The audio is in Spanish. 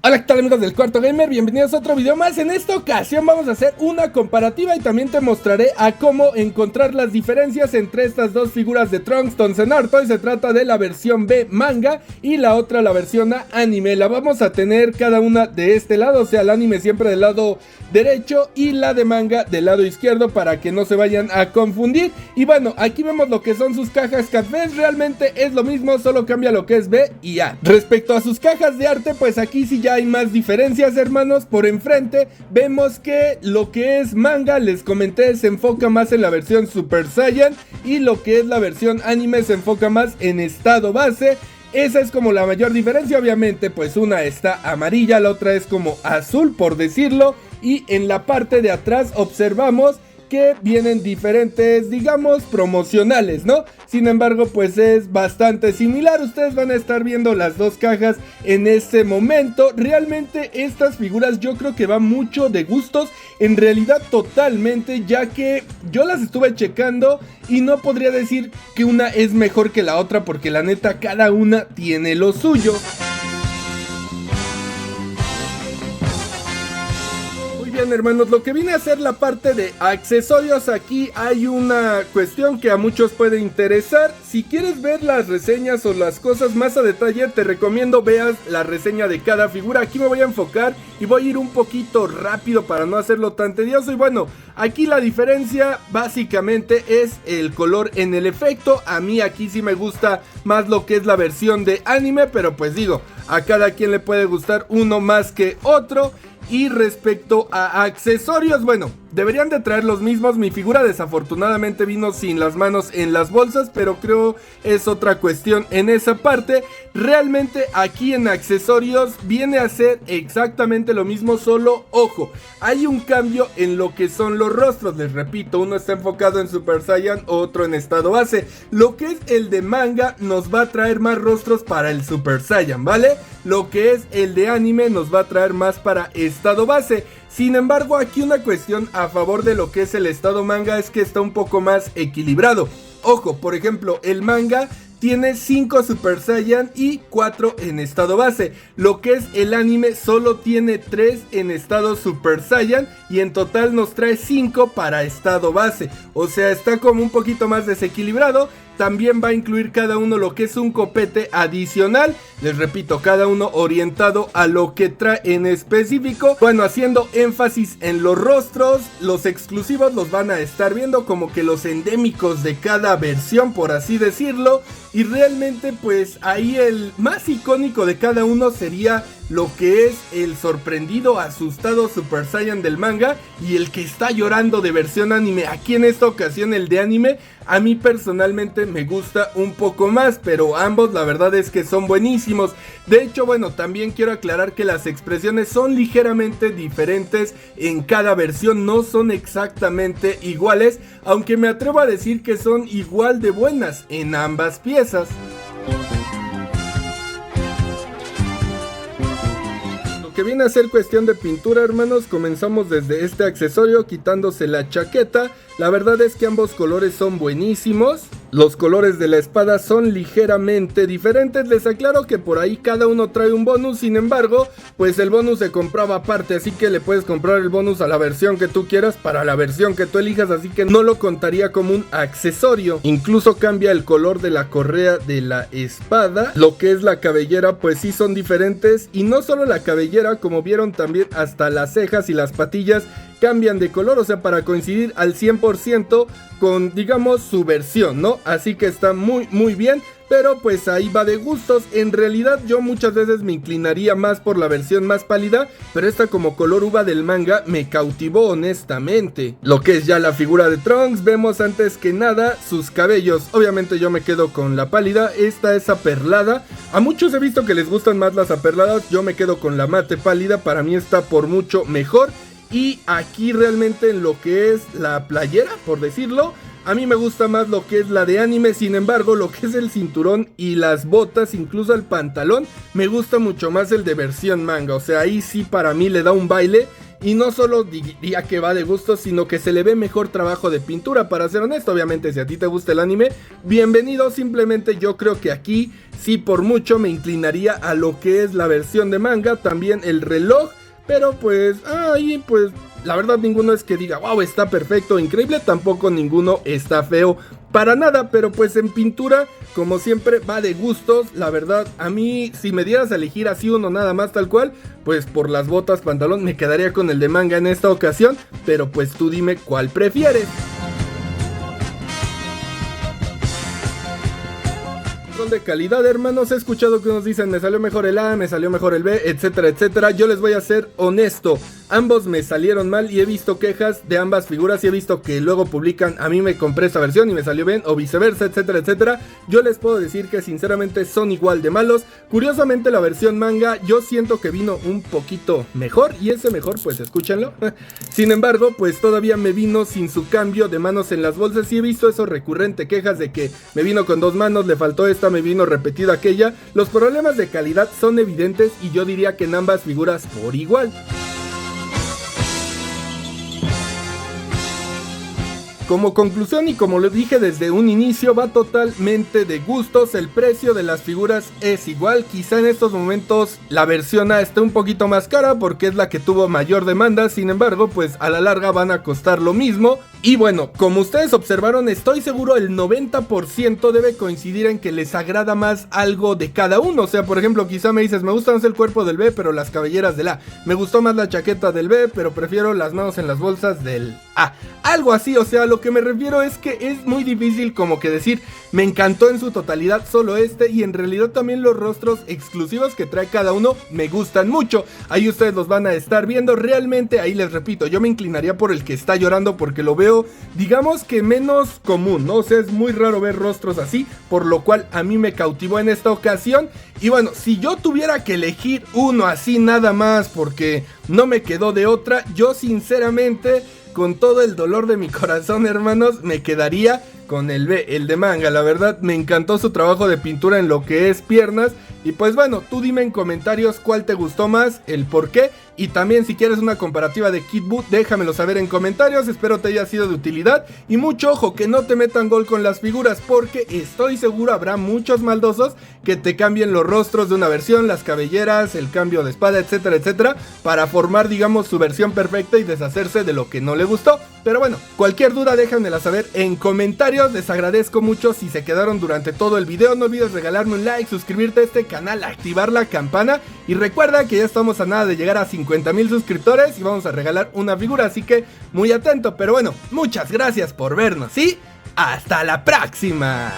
Hola, ¿qué tal amigos del Cuarto Gamer? Bienvenidos a otro video más. En esta ocasión vamos a hacer una comparativa y también te mostraré a cómo encontrar las diferencias entre estas dos figuras de Trunks Tonsen Naruto. Y se trata de la versión B manga y la otra la versión A anime. La vamos a tener cada una de este lado, o sea el anime siempre del lado derecho y la de manga del lado izquierdo para que no se vayan a confundir. Y bueno, aquí vemos lo que son sus cajas cafés. Realmente es lo mismo, solo cambia lo que es B y A. Respecto a sus cajas de arte, pues aquí sí ya hay más diferencias, hermanos. Por enfrente vemos que lo que es manga, les comenté, se enfoca más en la versión Super Saiyan, y lo que es la versión anime se enfoca más en estado base. Esa es como la mayor diferencia. Obviamente pues una está amarilla, la otra es como azul, por decirlo. Y en la parte de atrás observamos que vienen diferentes, digamos, promocionales, ¿no? Sin embargo, pues es bastante similar. Ustedes van a estar viendo las dos cajas en este momento. Realmente estas figuras yo creo que van mucho de gustos. En realidad totalmente, ya que yo las estuve checando y no podría decir que una es mejor que la otra, porque la neta cada una tiene lo suyo. Bien, hermanos, lo que viene a ser la parte de accesorios, aquí hay una cuestión que a muchos puede interesar. Si quieres ver las reseñas o las cosas más a detalle, te recomiendo veas la reseña de cada figura. Aquí me voy a enfocar y voy a ir un poquito rápido para no hacerlo tan tedioso. Y bueno, aquí la diferencia básicamente es el color en el efecto. A mí aquí sí me gusta más lo que es la versión de anime, pero pues digo, a cada quien le puede gustar uno más que otro. Y respecto a accesorios, bueno, deberían de traer los mismos. Mi figura desafortunadamente vino sin las manos en las bolsas, pero creo es otra cuestión en esa parte. Realmente aquí en accesorios viene a ser exactamente lo mismo, solo ojo, hay un cambio en lo que son los rostros. Les repito, uno está enfocado en Super Saiyan, otro en estado base. Lo que es el de manga nos va a traer más rostros para el Super Saiyan, ¿vale? Lo que es el de anime nos va a traer más para estado base. Sin embargo, aquí una cuestión a favor de lo que es el estado manga es que está un poco más equilibrado. Ojo, por ejemplo, el manga tiene 5 Super Saiyan y 4 en estado base. Lo que es el anime solo tiene 3 en estado Super Saiyan y en total nos trae 5 para estado base. O sea, está como un poquito más desequilibrado. También va a incluir cada uno lo que es un copete adicional. Les repito, cada uno orientado a lo que trae en específico. Bueno, haciendo énfasis en los rostros, los exclusivos los van a estar viendo como que los endémicos de cada versión, por así decirlo. Y realmente pues ahí el más icónico de cada uno sería lo que es el sorprendido, asustado Super Saiyan del manga y el que está llorando de versión anime. Aquí en esta ocasión el de anime a mí personalmente me gusta un poco más, pero ambos la verdad es que son buenísimos. De hecho, bueno, también quiero aclarar que las expresiones son ligeramente diferentes en cada versión, no son exactamente iguales, aunque me atrevo a decir que son igual de buenas en ambas piezas. Que viene a ser cuestión de pintura, hermanos, comenzamos desde este accesorio quitándose la chaqueta. La verdad es que ambos colores son buenísimos. Los colores de la espada son ligeramente diferentes. Les aclaro que por ahí cada uno trae un bonus. Sin embargo, pues el bonus se compraba aparte, así que le puedes comprar el bonus a la versión que tú quieras para la versión que tú elijas, así que no lo contaría como un accesorio. Incluso cambia el color de la correa de la espada. Lo que es la cabellera pues sí son diferentes, y no solo la cabellera, como vieron también hasta las cejas y las patillas cambian de color, o sea, para coincidir al 100% con, digamos, su versión, ¿no? Así que está muy bien, pero pues ahí va de gustos. En realidad yo muchas veces me inclinaría más por la versión más pálida, pero esta como color uva del manga me cautivó honestamente. Lo que es ya la figura de Trunks, vemos antes que nada sus cabellos. Obviamente yo me quedo con la pálida, esta es aperlada. A muchos he visto que les gustan más las aperladas, yo me quedo con la mate pálida, para mí está por mucho mejor. Y aquí realmente en lo que es la playera, por decirlo, a mí me gusta más lo que es la de anime. Sin embargo, lo que es el cinturón y las botas, incluso el pantalón, me gusta mucho más el de versión manga. O sea, ahí sí para mí le da un baile. y no solo diría que va de gusto, sino que se le ve mejor trabajo de pintura, para ser honesto. Obviamente si a ti te gusta el anime, bienvenido. Simplemente yo creo que aquí sí por mucho me inclinaría a lo que es la versión de manga, también el reloj, pero pues ahí pues la verdad ninguno es que diga wow, está perfecto, increíble, tampoco ninguno está feo para nada, pero pues en pintura, como siempre, va de gustos. La verdad, a mí, si me dieras a elegir así uno nada más tal cual, pues por las botas, pantalón, me quedaría con el de manga en esta ocasión, pero pues tú dime cuál prefieres. De calidad, hermanos, he escuchado que nos dicen me salió mejor el A, me salió mejor el B, etcétera, etcétera. Yo les voy a ser honesto, ambos me salieron mal y he visto quejas de ambas figuras y he visto que luego publican a mí me compré esta versión y me salió bien o viceversa, etcétera, etcétera. Yo les puedo decir que sinceramente son igual de malos. Curiosamente la versión manga yo siento que vino un poquito mejor y ese mejor pues escúchenlo. Sin embargo pues todavía me vino sin su cambio de manos en las bolsas y he visto eso recurrente, quejas de que me vino con dos manos, le faltó esta, me vino repetida aquella. Los problemas de calidad son evidentes y yo diría que en ambas figuras por igual. Como conclusión y como lo dije desde un inicio, va totalmente de gustos. El precio de las figuras es igual. Quizá en estos momentos la versión A esté un poquito más cara porque es la que tuvo mayor demanda. Sin embargo, pues a la larga van a costar lo mismo. Y bueno, como ustedes observaron, estoy seguro el 90% debe coincidir en que les agrada más algo de cada uno. O sea, por ejemplo, quizá me dices, me gusta más el cuerpo del B, pero las cabelleras del A. Me gustó más la chaqueta del B, pero prefiero las manos en las bolsas del A. Algo así, o sea, lo que me refiero es que es muy difícil como que decir, me encantó en su totalidad solo este, y en realidad también los rostros exclusivos que trae cada uno me gustan mucho. Ahí ustedes los van a estar viendo. Realmente, ahí les repito, yo me inclinaría por el que está llorando porque lo veo, digamos que menos común, ¿no? O sea, es muy raro ver rostros así, por lo cual a mí me cautivó en esta ocasión. Y bueno, si yo tuviera que elegir uno así nada más porque no me quedó de otra, yo sinceramente, con todo el dolor de mi corazón, hermanos, me quedaría con el B, el de manga. La verdad me encantó su trabajo de pintura en lo que es piernas. Y pues bueno, tú dime en comentarios cuál te gustó más, el por qué. Y también si quieres una comparativa de Kid Buu, déjamelo saber en comentarios. Espero te haya sido de utilidad. Y mucho ojo, que no te metan gol con las figuras, porque estoy seguro habrá muchos maldosos que te cambien los rostros de una versión, las cabelleras, el cambio de espada, etcétera, etcétera, para formar, digamos, su versión perfecta y deshacerse de lo que no le gustó. Pero bueno, cualquier duda déjamela saber en comentarios. Les agradezco mucho si se quedaron durante todo el video. No olvides regalarme un like, suscribirte a este canal, activar la campana. Y recuerda que ya estamos a nada de llegar a 50,000 suscriptores y vamos a regalar una figura, así que muy atento. Pero bueno, muchas gracias por vernos y hasta la próxima.